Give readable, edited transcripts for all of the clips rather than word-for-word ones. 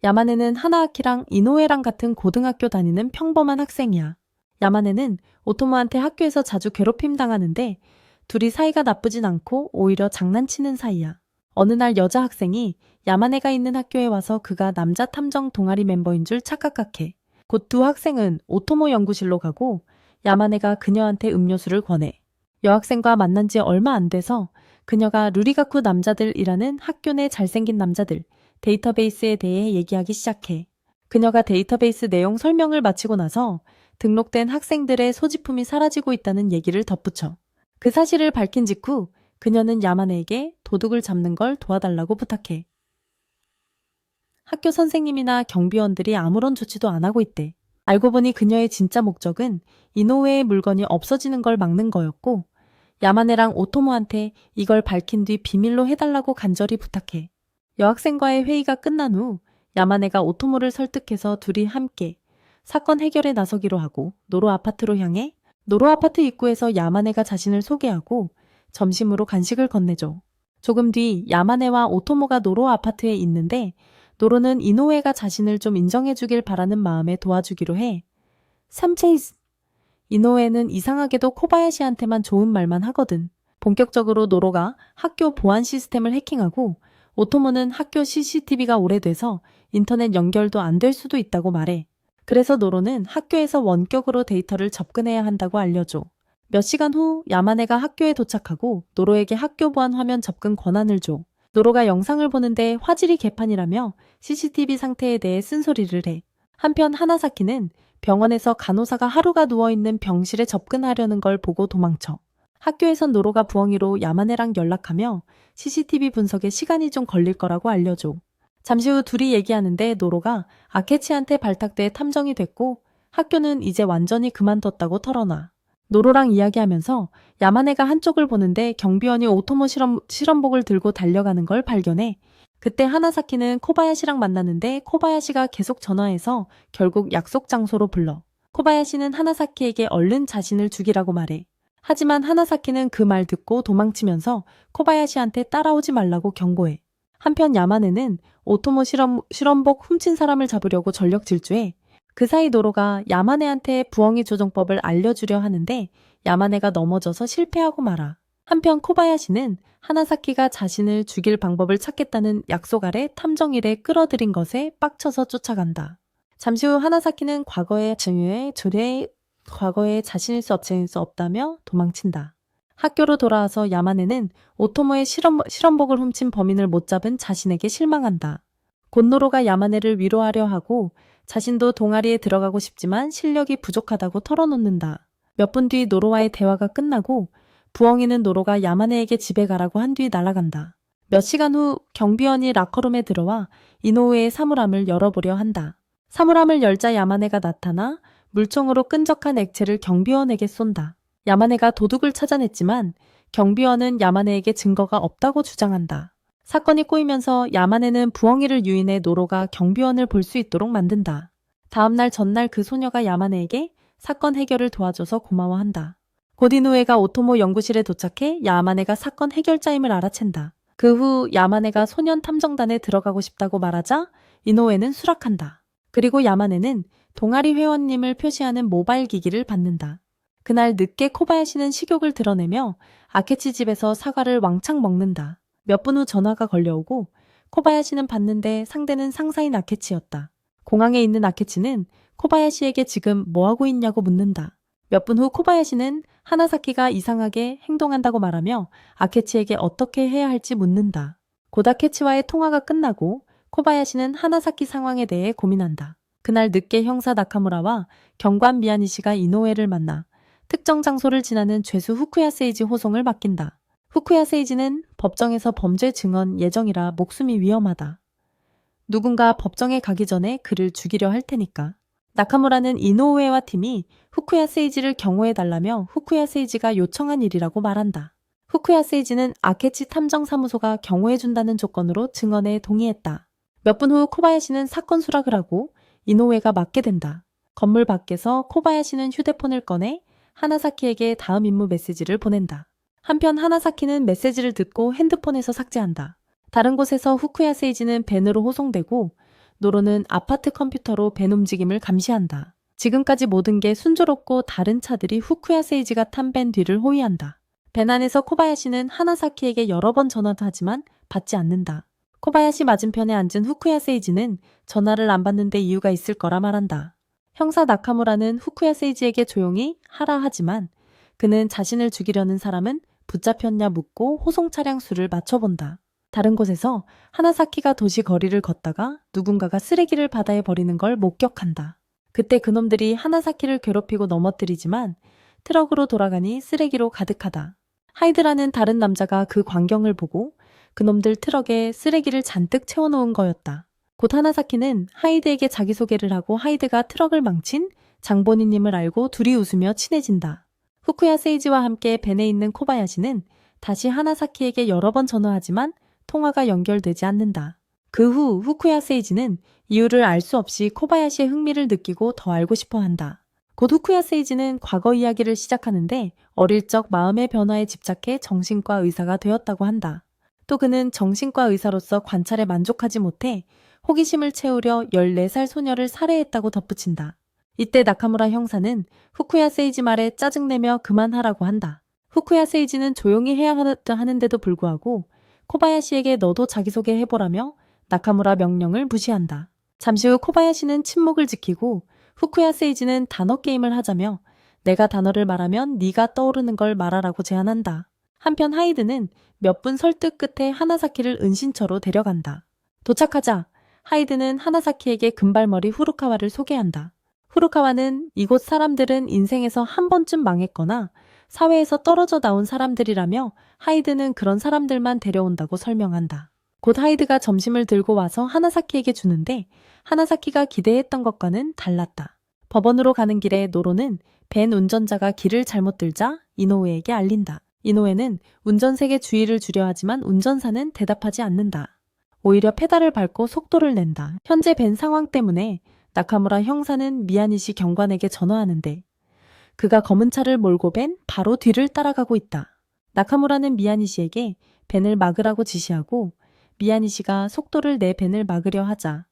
야마네는 하나아키랑 이노우에랑 같은 고등학교 다니는 평범한 학생이야. 야마네는 오토모한테 학교에서 자주 괴롭힘 당하는데 둘이 사이가 나쁘진 않고 오히려 장난치는 사이야. 어느 날 여자 학생이 야마네가 있는 학교에 와서 그가 남자 탐정 동아리 멤버인 줄 착각해. 곧 두 학생은 오토모 연구실로 가고 야마네가 그녀한테 음료수를 권해. 여학생과 만난 지 얼마 안 돼서 그녀가 루리가쿠 남자들이라는 학교 내 잘생긴 남자들 데이터베이스에 대해 얘기하기 시작해. 그녀가 데이터베이스 내용 설명을 마치고 나서 등록된 학생들의 소지품이 사라지고 있다는 얘기를 덧붙여. 그 사실을 밝힌 직후 그녀는 야마네에게 도둑을 잡는 걸 도와달라고 부탁해. 학교 선생님이나 경비원들이 아무런 조치도 안 하고 있대. 알고 보니 그녀의 진짜 목적은 이노우에의 물건이 없어지는 걸 막는 거였고 야마네랑 오토모한테 이걸 밝힌 뒤 비밀로 해달라고 간절히 부탁해. 여학생과의 회의가 끝난 후 야마네가 오토모를 설득해서 둘이 함께 사건 해결에 나서기로 하고 노로 아파트로 향해 노로 아파트 입구에서 야마네가 자신을 소개하고 점심으로 간식을 건네줘. 조금 뒤 야마네와 오토모가 노로 아파트에 있는데 노로는 이노우에가 자신을 좀 인정해주길 바라는 마음에 도와주기로 해. 삼체이스. 이노우에는 이상하게도 코바야시한테만 좋은 말만 하거든. 본격적으로 노로가 학교 보안 시스템을 해킹하고 오토모는 학교 CCTV가 오래돼서 인터넷 연결도 안 될 수도 있다고 말해. 그래서 노로는 학교에서 원격으로 데이터를 접근해야 한다고 알려줘. 몇 시간 후 야마네가 학교에 도착하고 노로에게 학교 보안 화면 접근 권한을 줘. 노로가 영상을 보는데 화질이 개판이라며 CCTV 상태에 대해 쓴소리를 해. 한편 하나사키는 병원에서 간호사가 하루가 누워있는 병실에 접근하려는 걸 보고 도망쳐. 학교에선 노로가 부엉이로 야마네랑 연락하며 CCTV 분석에 시간이 좀 걸릴 거라고 알려줘. 잠시 후 둘이 얘기하는데 노로가 아케치한테 발탁돼 탐정이 됐고 학교는 이제 완전히 그만뒀다고 털어놔. 노로랑 이야기하면서 야마네가 한쪽을 보는데 경비원이 오토모 실험복을 들고 달려가는 걸 발견해. 그때 하나사키는 코바야시랑 만나는데 코바야시가 계속 전화해서 결국 약속 장소로 불러. 코바야시는 하나사키에게 얼른 자신을 죽이라고 말해. 하지만 하나사키는 그 말 듣고 도망치면서 코바야시한테 따라오지 말라고 경고해. 한편 야마네는 오토모 실험복 훔친 사람을 잡으려고 전력 질주해. 그 사이 노로가 야마네한테 부엉이 조종법을 알려주려 하는데 야마네가 넘어져서 실패하고 말아. 한편 코바야시는 하나사키가 자신을 죽일 방법을 찾겠다는 약속 아래 탐정일에 끌어들인 것에 빡쳐서 쫓아간다. 잠시 후 하나사키는 과거의 자신일 수 없다며 도망친다. 학교로 돌아와서 야마네는 오토모의 실험복을 훔친 범인을 못 잡은 자신에게 실망한다. 곤노로가 야마네를 위로하려 하고 자신도 동아리에 들어가고 싶지만 실력이 부족하다고 털어놓는다. 몇 분 뒤 노로와의 대화가 끝나고 부엉이는 노로가 야마네에게 집에 가라고 한 뒤 날아간다. 몇 시간 후 경비원이 라커룸에 들어와 이노우에의 사물함을 열어보려 한다. 사물함을 열자 야마네가 나타나 물총으로 끈적한 액체를 경비원에게 쏜다. 야마네가 도둑을 찾아냈지만 경비원은 야마네에게 증거가 없다고 주장한다. 사건이 꼬이면서 야마네는 부엉이를 유인해 노로가 경비원을 볼 수 있도록 만든다. 다음날 전날 그 소녀가 야마네에게 사건 해결을 도와줘서 고마워한다. 곧 이노우에가 오토모 연구실에 도착해 야마네가 사건 해결자임을 알아챈다. 그 후 야마네가 소년 탐정단에 들어가고 싶다고 말하자 이노우에는 수락한다. 그리고 야마네는 동아리 회원님을 표시하는 모바일 기기를 받는다. 그날 늦게 코바야시는 식욕을 드러내며 아케치 집에서 사과를 왕창 먹는다. 몇 분 후 전화가 걸려오고 코바야시는 받는데 상대는 상사인 아케치였다. 공항에 있는 아케치는 코바야시에게 지금 뭐하고 있냐고 묻는다. 몇 분 후 코바야시는 하나사키가 이상하게 행동한다고 말하며 아케치에게 어떻게 해야 할지 묻는다. 곧 아케치와의 통화가 끝나고 코바야시는 하나사키 상황에 대해 고민한다. 그날 늦게 형사 나카무라와 경관 미야니시가 이노우에를 만나 특정 장소를 지나는 죄수 후쿠야 세이지 호송을 맡긴다. 후쿠야 세이지는 법정에서 범죄 증언 예정이라 목숨이 위험하다. 누군가 법정에 가기 전에 그를 죽이려 할 테니까. 나카무라는 이노우에와 팀이 후쿠야 세이지를 경호해달라며 후쿠야 세이지가 요청한 일이라고 말한다. 후쿠야 세이지는 아케치 탐정사무소가 경호해준다는 조건으로 증언에 동의했다. 몇 분 후 코바야시는 사건 수락을 하고 이노우에가 맡게 된다. 건물 밖에서 코바야시는 휴대폰을 꺼내 하나사키에게 다음 임무 메시지를 보낸다. 한편 하나사키는 메시지를 듣고 핸드폰에서 삭제한다. 다른 곳에서 후쿠야 세이지는 벤으로 호송되고 노로는 아파트 컴퓨터로 벤 움직임을 감시한다. 지금까지 모든 게 순조롭고 다른 차들이 후쿠야 세이지가 탄 벤 뒤를 호위한다. 벤 안에서 코바야시는 하나사키에게 여러 번 전화도 하지만 받지 않는다. 코바야시 맞은편에 앉은 후쿠야 세이지는 전화를 안 받는 데 이유가 있을 거라 말한다. 형사 나카무라는 후쿠야 세이지에게 조용히 하라 하지만 그는 자신을 죽이려는 사람은 붙잡혔냐 묻고 호송 차량 수를 맞춰본다. 다른 곳에서 하나사키가 도시 거리를 걷다가 누군가가 쓰레기를 바다에 버리는 걸 목격한다. 그때 그놈들이 하나사키를 괴롭히고 넘어뜨리지만 트럭으로 돌아가니 쓰레기로 가득하다. 하이드라는 다른 남자가 그 광경을 보고 그놈들 트럭에 쓰레기를 잔뜩 채워놓은 거였다. 곧 하나사키는 하이드에게 자기소개를 하고 하이드가 트럭을 망친 장본인님을 알고 둘이 웃으며 친해진다. 후쿠야 세이지와 함께 벤에 있는 코바야시는 다시 하나사키에게 여러 번 전화하지만 통화가 연결되지 않는다. 그 후 후쿠야 세이지는 이유를 알 수 없이 코바야시의 흥미를 느끼고 더 알고 싶어 한다. 곧 후쿠야 세이지는 과거 이야기를 시작하는데 어릴 적 마음의 변화에 집착해 정신과 의사가 되었다고 한다. 또 그는 정신과 의사로서 관찰에 만족하지 못해 호기심을 채우려 14살 소녀를 살해했다고 덧붙인다. 이때 나카무라 형사는 후쿠야 세이지 말에 짜증내며 그만하라고 한다. 후쿠야 세이지는 조용히 해야 하는데도 불구하고 코바야시에게 너도 자기소개 해보라며 나카무라 명령을 무시한다. 잠시 후 코바야시는 침묵을 지키고 후쿠야 세이지는 단어 게임을 하자며 내가 단어를 말하면 네가 떠오르는 걸 말하라고 제안한다. 한편 하이드는 몇 분 설득 끝에 하나사키를 은신처로 데려간다. 도착하자 하이드는 하나사키에게 금발머리 후루카와를 소개한다. 후루카와는 이곳 사람들은 인생에서 한 번쯤 망했거나 사회에서 떨어져 나온 사람들이라며 하이드는 그런 사람들만 데려온다고 설명한다. 곧 하이드가 점심을 들고 와서 하나사키에게 주는데 하나사키가 기대했던 것과는 달랐다. 법원으로 가는 길에 노로는 벤 운전자가 길을 잘못 들자 이노우에게 알린다. 이노우는 운전색에 주의를 주려 하지만 운전사는 대답하지 않는다. 오히려 페달을 밟고 속도를 낸다. 현재 벤 상황 때문에 나카무라 형사는 미야니시 경관에게 전화하는데 그가 검은 차를 몰고 벤 바로 뒤를 따라가고 있다. 나카무라는 미야니시에게 벤을 막으라고 지시하고 미야니시가 속도를 내 벤을 막으려 하자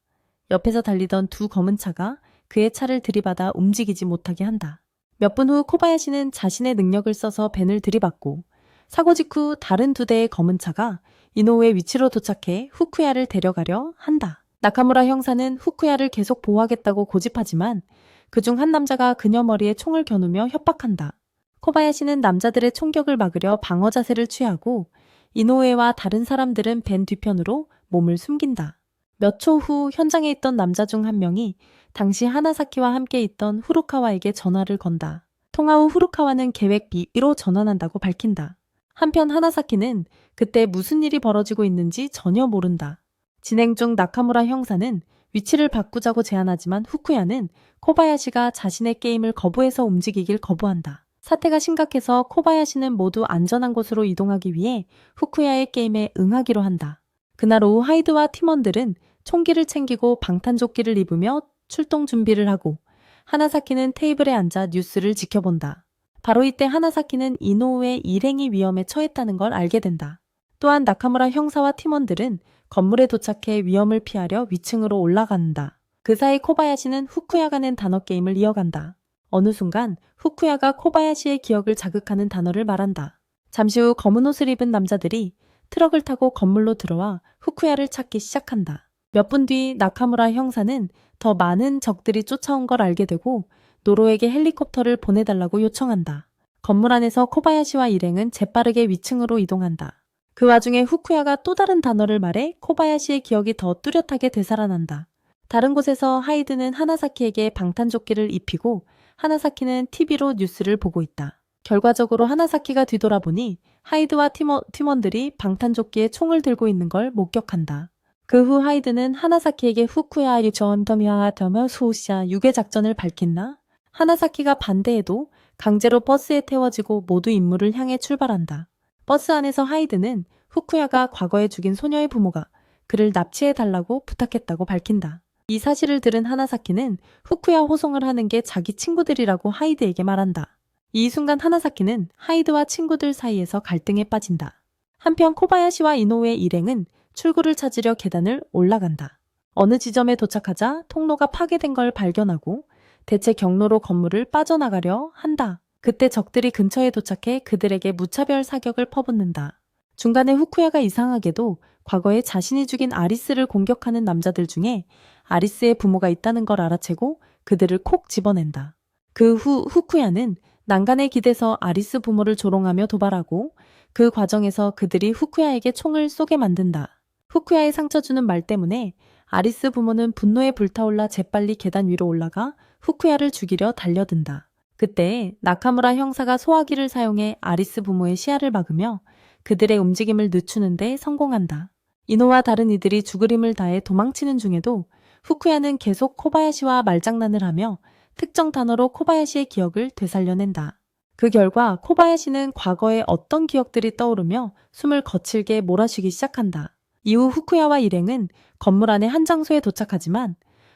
옆에서 달리던 두 검은 차가 그의 차를 들이받아 움직이지 못하게 한다. 몇 분 후 코바야시는 자신의 능력을 써서 벤을 들이받고 사고 직후 다른 두 대의 검은 차가 이노우의 위치로 도착해 후쿠야를 데려가려 한다. 나카무라 형사는 후쿠야를 계속 보호하겠다고 고집하지만 그중 한 남자가 그녀 머리에 총을 겨누며 협박한다. 코바야시는 남자들의 총격을 막으려 방어 자세를 취하고 이노우에와 다른 사람들은 벤 뒤편으로 몸을 숨긴다. 몇 초 후 현장에 있던 남자 중 한 명이 당시 하나사키와 함께 있던 후루카와에게 전화를 건다. 통화 후 후루카와는 계획 B로 전환한다고 밝힌다. 한편 하나사키는 그때 무슨 일이 벌어지고 있는지 전혀 모른다. 진행 중 나카무라 형사는 위치를 바꾸자고 제안하지만 후쿠야는 코바야시가 자신의 게임을 거부해서 움직이길 거부한다. 사태가 심각해서 코바야시는 모두 안전한 곳으로 이동하기 위해 후쿠야의 게임에 응하기로 한다. 그날 오후 하이드와 팀원들은 총기를 챙기고 방탄조끼를 입으며 출동 준비를 하고 하나사키는 테이블에 앉아 뉴스를 지켜본다. 바로 이때 하나사키는 이노우의 일행이 위험에 처했다는 걸 알게 된다. 또한 나카무라 형사와 팀원들은 건물에 도착해 위험을 피하려 위층으로 올라간다. 그 사이 코바야시는 후쿠야가 낸 단어 게임을 이어간다. 어느 순간 후쿠야가 코바야시의 기억을 자극하는 단어를 말한다. 잠시 후 검은 옷을 입은 남자들이 트럭을 타고 건물로 들어와 후쿠야를 찾기 시작한다. 몇 분 뒤 나카무라 형사는 더 많은 적들이 쫓아온 걸 알게 되고 노로에게 헬리콥터를 보내달라고 요청한다. 건물 안에서 코바야시와 일행은 재빠르게 위층으로 이동한다. 그 와중에 후쿠야가 또 다른 단어를 말해 코바야시의 기억이 더 뚜렷하게 되살아난다. 다른 곳에서 하이드는 하나사키에게 방탄조끼를 입히고 하나사키는 TV로 뉴스를 보고 있다. 결과적으로 하나사키가 뒤돌아보니 하이드와 팀원들이 방탄조끼에 총을 들고 있는 걸 목격한다. 그 후 하이드는 하나사키에게 후쿠야 유전더미하다며 수호시아 유괴작전을 밝힌다. 하나사키가 반대해도 강제로 버스에 태워지고 모두 임무를 향해 출발한다. 버스 안에서 하이드는 후쿠야가 과거에 죽인 소녀의 부모가 그를 납치해달라고 부탁했다고 밝힌다. 이 사실을 들은 하나사키는 후쿠야 호송을 하는 게 자기 친구들이라고 하이드에게 말한다. 이 순간 하나사키는 하이드와 친구들 사이에서 갈등에 빠진다. 한편 코바야시와 이노우의 일행은 출구를 찾으려 계단을 올라간다. 어느 지점에 도착하자 통로가 파괴된 걸 발견하고 대체 경로로 건물을 빠져나가려 한다. 그때 적들이 근처에 도착해 그들에게 무차별 사격을 퍼붓는다. 중간에 후쿠야가 이상하게도 과거에 자신이 죽인 아리스를 공격하는 남자들 중에 아리스의 부모가 있다는 걸 알아채고 그들을 콕 집어낸다. 그 후 후쿠야는 난간에 기대서 아리스 부모를 조롱하며 도발하고 그 과정에서 그들이 후쿠야에게 총을 쏘게 만든다. 후쿠야의 상처 주는 말 때문에 아리스 부모는 분노에 불타올라 재빨리 계단 위로 올라가 후쿠야를 죽이려 달려든다. 그때 나카무라 형사가 소화기를 사용해 아리스 부모의 시야를 막으며 그들의 움직임을 늦추는 데 성공한다. 이노와 다른 이들이 죽을 힘을 다해 도망치는 중에도 후쿠야는 계속 코바야시와 말장난을 하며 특정 단어로 코바야시의 기억을 되살려낸다. 그 결과 코바야시는 과거의 어떤 기억들이 떠오르며 숨을 거칠게 몰아쉬기 시작한다. 이후 후쿠야와 일행은 건물 안의 한 장소에 도착하지만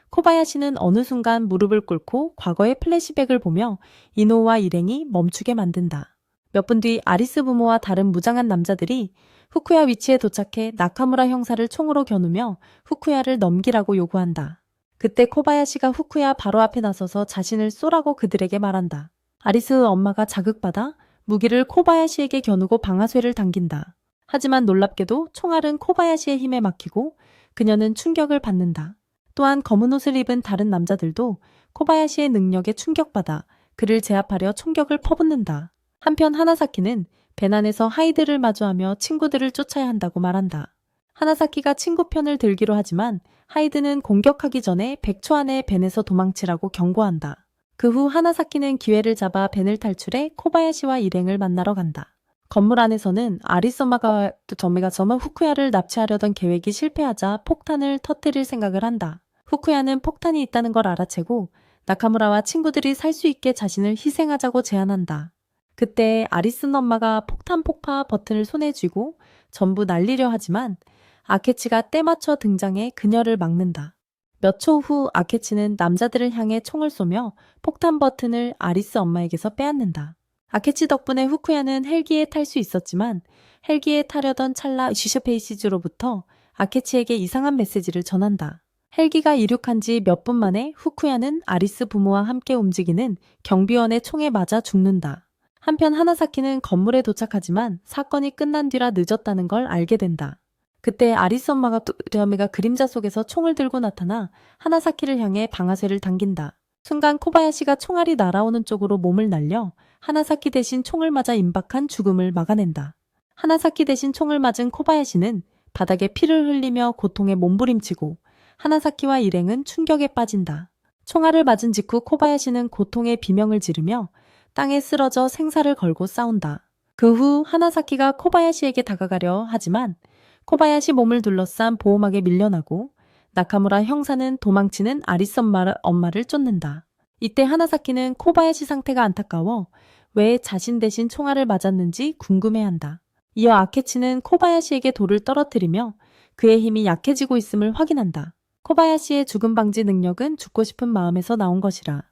코바야시는 어느 순간 무릎을 꿇고 과거의 플래시백을 보며 이노우와 일행이 멈추게 만든다. 몇 분 뒤 아리스 부모와 다른 무장한 남자들이 후쿠야 위치에 도착해 나카무라 형사를 총으로 겨누며 후쿠야를 넘기라고 요구한다. 그때 코바야시가 후쿠야 바로 앞에 나서서 자신을 쏘라고 그들에게 말한다. 아리스 엄마가 자극받아 무기를 코바야시에게 겨누고 방아쇠를 당긴다. 하지만 놀랍게도 총알은 코바야시의 힘에 막히고 그녀는 충격을 받는다. 또한 검은 옷을 입은 다른 남자들도 코바야시의 능력에 충격받아 그를 제압하려 총격을 퍼붓는다. 한편 하나사키는 배난에서 하이드를 마주하며 친구들을 쫓아야 한다고 말한다. 하나사키가 친구 편을 들기로 하지만 하이드는 공격하기 전에 100초 안에 벤에서 도망치라고 경고한다. 그 후 하나사키는 기회를 잡아 벤을 탈출해 코바야시와 일행을 만나러 간다. 건물 안에서는 아리소마가 점마 후쿠야를 납치하려던 계획이 실패하자 폭탄을 터뜨릴 생각을 한다. 후쿠야는 폭탄이 있다는 걸 알아채고 나카무라와 친구들이 살 수 있게 자신을 희생하자고 제안한다. 그때 아리스는 엄마가 폭탄 폭파 버튼을 손에 쥐고 전부 날리려 하지만 아케치가 때맞춰 등장해 그녀를 막는다. 몇 초 후 아케치는 남자들을 향해 총을 쏘며 폭탄 버튼을 아리스 엄마에게서 빼앗는다. 아케치 덕분에 후쿠야는 헬기에 탈 수 있었지만 헬기에 타려던 찰나 슈슈페이시즈로부터 아케치에게 이상한 메시지를 전한다. 헬기가 이륙한 지 몇 분 만에 후쿠야는 아리스 부모와 함께 움직이는 경비원의 총에 맞아 죽는다. 한편 하나사키는 건물에 도착하지만 사건이 끝난 뒤라 늦었다는 걸 알게 된다. 그때 아리스 엄마가 뚜레어미가 그림자 속에서 총을 들고 나타나 하나사키를 향해 방아쇠를 당긴다. 순간 코바야시가 총알이 날아오는 쪽으로 몸을 날려 하나사키 대신 총을 맞아 임박한 죽음을 막아낸다. 하나사키 대신 총을 맞은 코바야시는 바닥에 피를 흘리며 고통에 몸부림치고 하나사키와 일행은 충격에 빠진다. 총알을 맞은 직후 코바야시는 고통의 비명을 지르며 땅에 쓰러져 생사를 걸고 싸운다. 그 후 하나사키가 코바야시에게 다가가려 하지만 코바야시 몸을 둘러싼 보호막에 밀려나고 나카무라 형사는 도망치는 아리스 엄마를 쫓는다. 이때 하나사키는 코바야시 상태가 안타까워 왜 자신 대신 총알을 맞았는지 궁금해한다. 이어 아케치는 코바야시에게 돌을 떨어뜨리며 그의 힘이 약해지고 있음을 확인한다. 코바야시의 죽음 방지 능력은 죽고 싶은 마음에서 나온 것이라.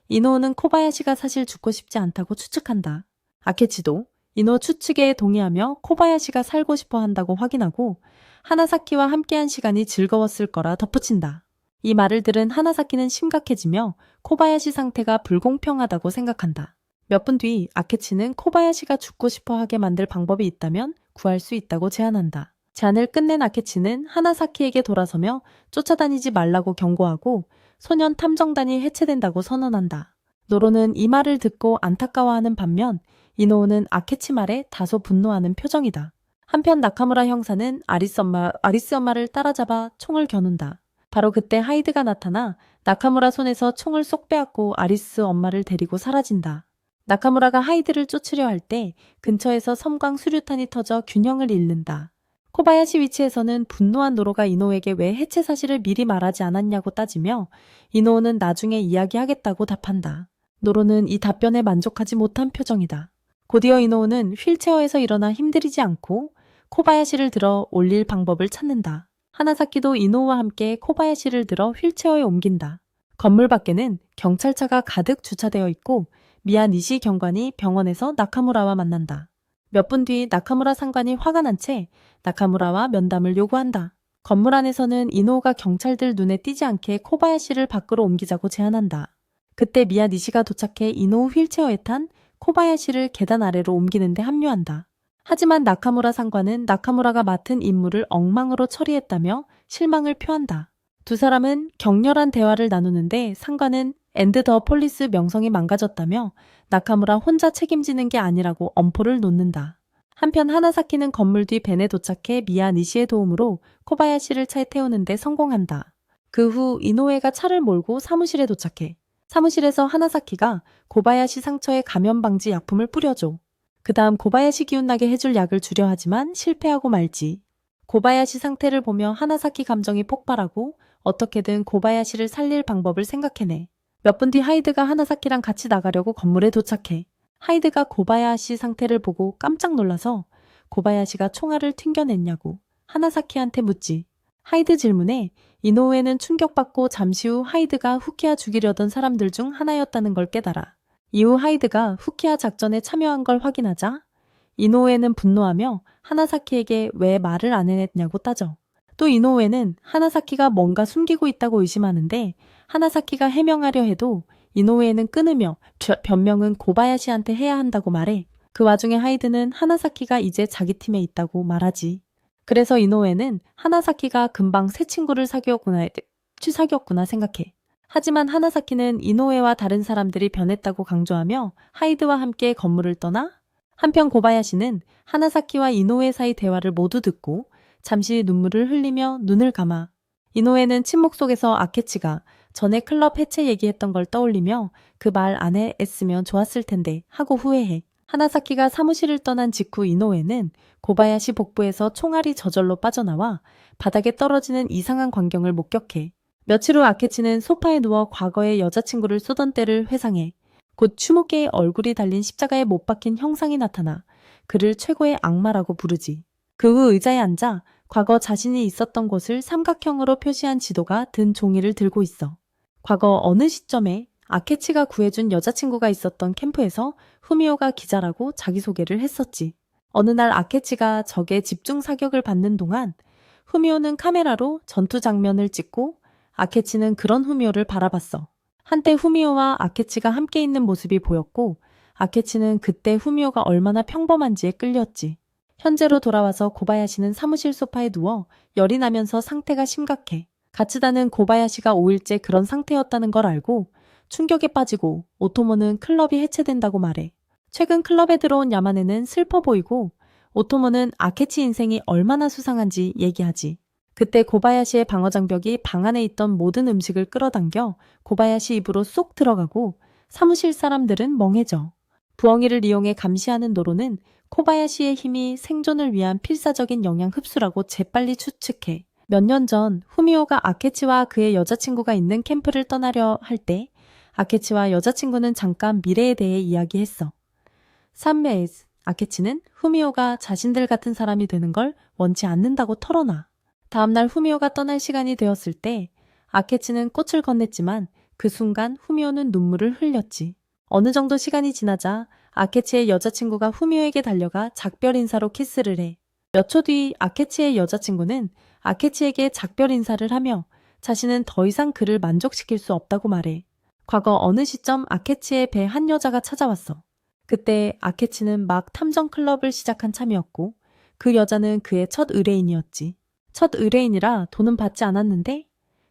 이노우는 코바야시가 사실 죽고 싶지 않다고 추측한다. 아케치도 이노 추측에 동의하며 코바야시가 살고 싶어 한다고 확인하고 하나사키와 함께한 시간이 즐거웠을 거라 덧붙인다. 이 말을 들은 하나사키는 심각해지며 코바야시 상태가 불공평하다고 생각한다. 몇 분 뒤 아케치는 코바야시가 죽고 싶어 하게 만들 방법이 있다면 구할 수 있다고 제안한다. 제안을 끝낸 아케치는 하나사키에게 돌아서며 쫓아다니지 말라고 경고하고 소년 탐정단이 해체된다고 선언한다. 노로는 이 말을 듣고 안타까워하는 반면 이노우는 아케치 말에 다소 분노하는 표정이다. 한편 나카무라 형사는 아리스 엄마를 따라잡아 총을 겨눈다. 바로 그때 하이드가 나타나 나카무라 손에서 총을 쏙 빼앗고 아리스 엄마를 데리고 사라진다. 나카무라가 하이드를 쫓으려 할 때 근처에서 섬광 수류탄이 터져 균형을 잃는다. 코바야시 위치에서는 분노한 노로가 이노우에게 왜 해체 사실을 미리 말하지 않았냐고 따지며 이노우는 나중에 이야기하겠다고 답한다. 노로는 이 답변에 만족하지 못한 표정이다. 곧이어 이노우는 휠체어에서 일어나 힘들이지 않고 코바야시를 들어 올릴 방법을 찾는다. 하나사키도 이노우와 함께 코바야시를 들어 휠체어에 옮긴다. 건물 밖에는 경찰차가 가득 주차되어 있고 미야 니시 경관이 병원에서 나카무라와 만난다. 몇 분 뒤 나카무라 상관이 화가 난 채 나카무라와 면담을 요구한다. 건물 안에서는 이노우가 경찰들 눈에 띄지 않게 코바야시를 밖으로 옮기자고 제안한다. 그때 미야 니시가 도착해 이노우 휠체어에 탄 코바야시를 계단 아래로 옮기는데 합류한다. 하지만 나카무라 상관은 나카무라가 맡은 임무를 엉망으로 처리했다며 실망을 표한다. 두 사람은 격렬한 대화를 나누는데 상관은 엔드 더 폴리스 명성이 망가졌다며 나카무라 혼자 책임지는 게 아니라고 엄포를 놓는다. 한편 하나사키는 건물 뒤 벤에 도착해 미야 니시의 도움으로 코바야시를 차에 태우는데 성공한다. 그 후 이노우가 차를 몰고 사무실에 도착해. 사무실에서 하나사키가 고바야시 상처에 감염 방지 약품을 뿌려줘. 그 다음 고바야시 기운나게 해줄 약을 주려 하지만 실패하고 말지. 고바야시 상태를 보며 하나사키 감정이 폭발하고 어떻게든 고바야시를 살릴 방법을 생각해내. 몇 분 뒤 하이드가 하나사키랑 같이 나가려고 건물에 도착해. 하이드가 고바야시 상태를 보고 깜짝 놀라서 고바야시가 총알을 튕겨냈냐고 하나사키한테 묻지. 하이드 질문에 이노우에는 충격받고 잠시 후 하이드가 후키야 죽이려던 사람들 중 하나였다는 걸 깨달아. 이후 하이드가 후키야 작전에 참여한 걸 확인하자 이노우에는 분노하며 하나사키에게 왜 말을 안 해냈냐고 따져. 또 이노우에는 하나사키가 뭔가 숨기고 있다고 의심하는데 하나사키가 해명하려 해도 이노우에는 끊으며 변명은 고바야시한테 해야 한다고 말해. 그 와중에 하이드는 하나사키가 이제 자기 팀에 있다고 말하지. 그래서 이노우에는 하나사키가 금방 새 친구를 사귀었구나 생각해. 하지만 하나사키는 이노우에와 다른 사람들이 변했다고 강조하며 하이드와 함께 건물을 떠나 한편 고바야시는 하나사키와 이노우에 사이 대화를 모두 듣고 잠시 눈물을 흘리며 눈을 감아. 이노우에는 침묵 속에서 아케치가 전에 클럽 해체 얘기했던 걸 떠올리며 그 말 안 했으면 좋았을 텐데 하고 후회해. 하나사키가 사무실을 떠난 직후 이노우에는 고바야시 복부에서 총알이 저절로 빠져나와 바닥에 떨어지는 이상한 광경을 목격해. 며칠 후 아케치는 소파에 누워 과거의 여자친구를 쏘던 때를 회상해. 곧 추모개의 얼굴이 달린 십자가에 못 박힌 형상이 나타나 그를 최고의 악마라고 부르지. 그 후 의자에 앉아 과거 자신이 있었던 곳을 삼각형으로 표시한 지도가 든 종이를 들고 있어. 과거 어느 시점에 아케치가 구해준 여자친구가 있었던 캠프에서 후미오가 기자라고 자기소개를 했었지. 어느 날 아케치가 적의 집중 사격을 받는 동안 후미오는 카메라로 전투 장면을 찍고 아케치는 그런 후미오를 바라봤어. 한때 후미오와 아케치가 함께 있는 모습이 보였고 아케치는 그때 후미오가 얼마나 평범한지에 끌렸지. 현재로 돌아와서 고바야시는 사무실 소파에 누워 열이 나면서 상태가 심각해. 가츠다는 고바야시가 5일째 그런 상태였다는 걸 알고 충격에 빠지고 오토모는 클럽이 해체된다고 말해. 최근 클럽에 들어온 야마네는 슬퍼 보이고 오토모는 아케치 인생이 얼마나 수상한지 얘기하지. 그때 고바야시의 방어장벽이 방 안에 있던 모든 음식을 끌어당겨 고바야시 입으로 쏙 들어가고 사무실 사람들은 멍해져. 부엉이를 이용해 감시하는 노로는 코바야시의 힘이 생존을 위한 필사적인 영양 흡수라고 재빨리 추측해. 몇 년 전 후미오가 아케치와 그의 여자친구가 있는 캠프를 떠나려 할 때 아케치와 여자친구는 잠깐 미래에 대해 이야기했어. 3매즈 아케치는 후미오가 자신들 같은 사람이 되는 걸 원치 않는다고 털어놔. 다음날 후미오가 떠날 시간이 되었을 때 아케치는 꽃을 건넸지만 그 순간 후미오는 눈물을 흘렸지. 어느 정도 시간이 지나자 아케치의 여자친구가 후미오에게 달려가 작별 인사로 키스를 해. 몇 초 뒤 아케치의 여자친구는 아케치에게 작별 인사를 하며 자신은 더 이상 그를 만족시킬 수 없다고 말해. 과거 어느 시점 아케치의 배 한 여자가 찾아왔어. 그때 아케치는 막 탐정 클럽을 시작한 참이었고 그 여자는 그의 첫 의뢰인이었지. 첫 의뢰인이라 돈은 받지 않았는데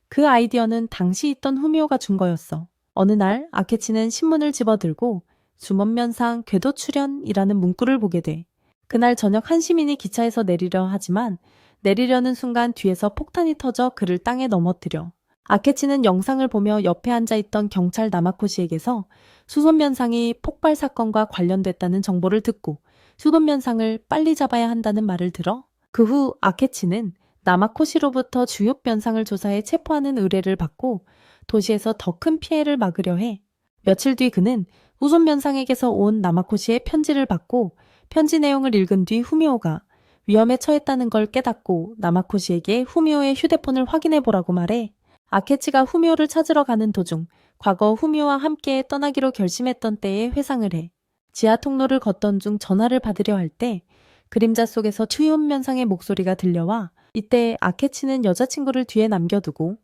그 아이디어는 당시 있던 후미오가 준 거였어. 어느 날 아케치는 신문을 집어들고 주먼면상 궤도 출연이라는 문구를 보게 돼. 그날 저녁 한 시민이 기차에서 내리려 하지만 내리려는 순간 뒤에서 폭탄이 터져 그를 땅에 넘어뜨려. 아케치는 영상을 보며 옆에 앉아있던 경찰 나마코시에게서 수손면상이 폭발 사건과 관련됐다는 정보를 듣고 수손면상을 빨리 잡아야 한다는 말을 들어 그 후 아케치는 나마코시로부터 주요면상을 조사해 체포하는 의뢰를 받고 도시에서 더 큰 피해를 막으려 해. 며칠 뒤 그는 우손면상에게서 온 나마코시의 편지를 받고 편지 내용을 읽은 뒤 후미오가 위험에 처했다는 걸 깨닫고 나마코시에게 후미오의 휴대폰을 확인해보라고 말해. 아케치가 후미오를 찾으러 가는 도중 과거 후미오와 함께 떠나기로 결심했던 때에 회상을 해. 지하 통로를 걷던 중 전화를 받으려 할 때 그림자 속에서 추이온면상의 목소리가 들려와 이때 아케치는 여자친구를 뒤에 남겨두고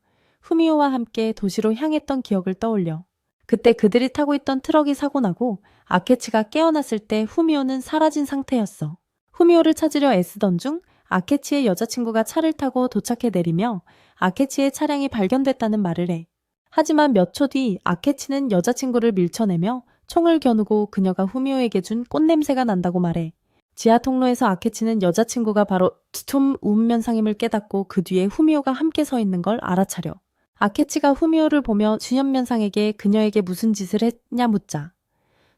후미오와 함께 도시로 향했던 기억을 떠올려. 그때 그들이 타고 있던 트럭이 사고나고 아케치가 깨어났을 때 후미오는 사라진 상태였어. 후미오를 찾으려 애쓰던 중 아케치의 여자친구가 차를 타고 도착해 내리며 아케치의 차량이 발견됐다는 말을 해. 하지만 몇 초 뒤 아케치는 여자친구를 밀쳐내며 총을 겨누고 그녀가 후미오에게 준 꽃냄새가 난다고 말해. 지하 통로에서 아케치는 여자친구가 바로 스톰 우운면상임을 깨닫고 그 뒤에 후미오가 함께 서 있는 걸 알아차려. 아케치가 후미오를 보며 슈념면상에게 그녀에게 무슨 짓을 했냐 묻자.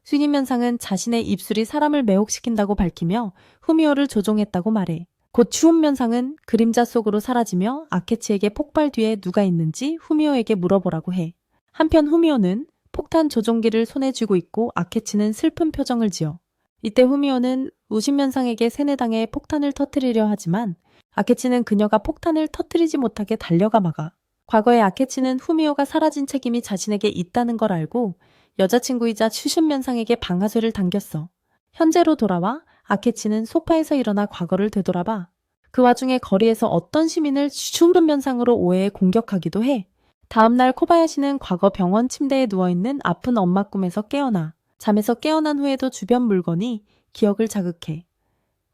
슈념면상은 자신의 입술이 사람을 매혹시킨다고 밝히며 후미오를 조종했다고 말해. 곧 추운면상은 그림자 속으로 사라지며 아케치에게 폭발 뒤에 누가 있는지 후미오에게 물어보라고 해. 한편 후미오는 폭탄 조종기를 손에 쥐고 있고 아케치는 슬픈 표정을 지어. 이때 후미오는 우신면상에게 세뇌당해 폭탄을 터뜨리려 하지만 아케치는 그녀가 폭탄을 터뜨리지 못하게 달려가 막아. 과거에 아케치는 후미오가 사라진 책임이 자신에게 있다는 걸 알고 여자친구이자 추신면상에게 방아쇠를 당겼어. 현재로 돌아와 아케치는 소파에서 일어나 과거를 되돌아봐. 그 와중에 거리에서 어떤 시민을 추신면상으로 오해해 공격하기도 해. 다음날 코바야시는 과거 병원 침대에 누워있는 아픈 엄마 꿈에서 깨어나. 잠에서 깨어난 후에도 주변 물건이 기억을 자극해.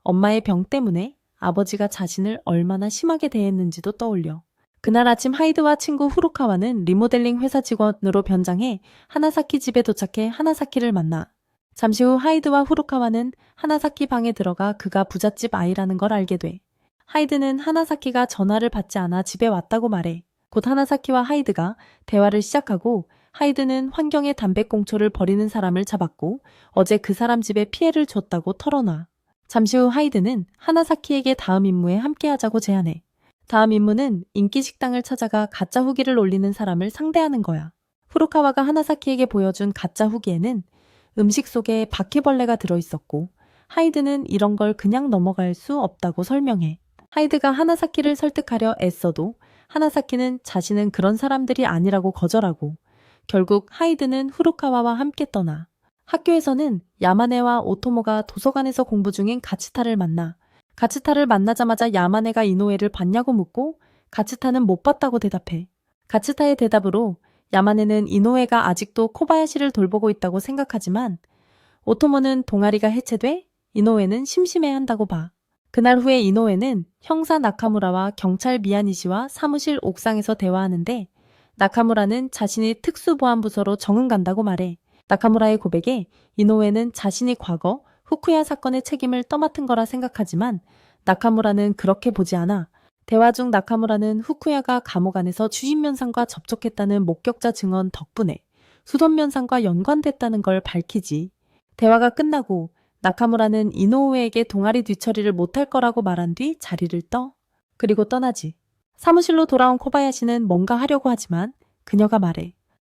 엄마의 병 때문에 아버지가 자신을 얼마나 심하게 대했는지도 떠올려. 그날 아침 하이드와 친구 후루카와는 리모델링 회사 직원으로 변장해 하나사키 집에 도착해 하나사키를 만나. 잠시 후 하이드와 후루카와는 하나사키 방에 들어가 그가 부잣집 아이라는 걸 알게 돼. 하이드는 하나사키가 전화를 받지 않아 집에 왔다고 말해. 곧 하나사키와 하이드가 대화를 시작하고 하이드는 환경에 담배꽁초를 버리는 사람을 잡았고 어제 그 사람 집에 피해를 줬다고 털어놔. 잠시 후 하이드는 하나사키에게 다음 임무에 함께하자고 제안해. 다음 임무는 인기 식당을 찾아가 가짜 후기를 올리는 사람을 상대하는 거야. 후루카와가 하나사키에게 보여준 가짜 후기에는 음식 속에 바퀴벌레가 들어있었고 하이드는 이런 걸 그냥 넘어갈 수 없다고 설명해. 하이드가 하나사키를 설득하려 애써도 하나사키는 자신은 그런 사람들이 아니라고 거절하고 결국 하이드는 후루카와와 함께 떠나. 학교에서는 야마네와 오토모가 도서관에서 공부 중인 가츠타를 만나. 가츠타를 만나자마자 야마네가 이노우에를 봤냐고 묻고 가츠타는 못 봤다고 대답해. 가츠타의 대답으로 야마네는 이노우에가 아직도 코바야시를 돌보고 있다고 생각하지만 오토모는 동아리가 해체돼 이노우에는 심심해한다고 봐. 그날 후에 이노우에는 형사 나카무라와 경찰 미야니시와 사무실 옥상에서 대화하는데 나카무라는 자신이 특수보안부서로 적응 간다고 말해. 나카무라의 고백에 이노우에는 자신이 과거 후쿠야 사건의 책임을 떠맡은 거라 생각하지만 나카무라는 그렇게 보지 않아. 대화 중 나카무라는 후쿠야가 감옥 안에서 주인면상과 접촉했다는 목격자 증언 덕분에 수돈면상과 연관됐다는 걸 밝히지. 대화가 끝나고 나카무라는 이노우에게 동아리 뒤처리를 못할 거라고 말한 뒤 자리를 떠. 그리고 떠나지. 사무실로 돌아온 코바야시는 뭔가 하려고 하지만 그녀가 말해.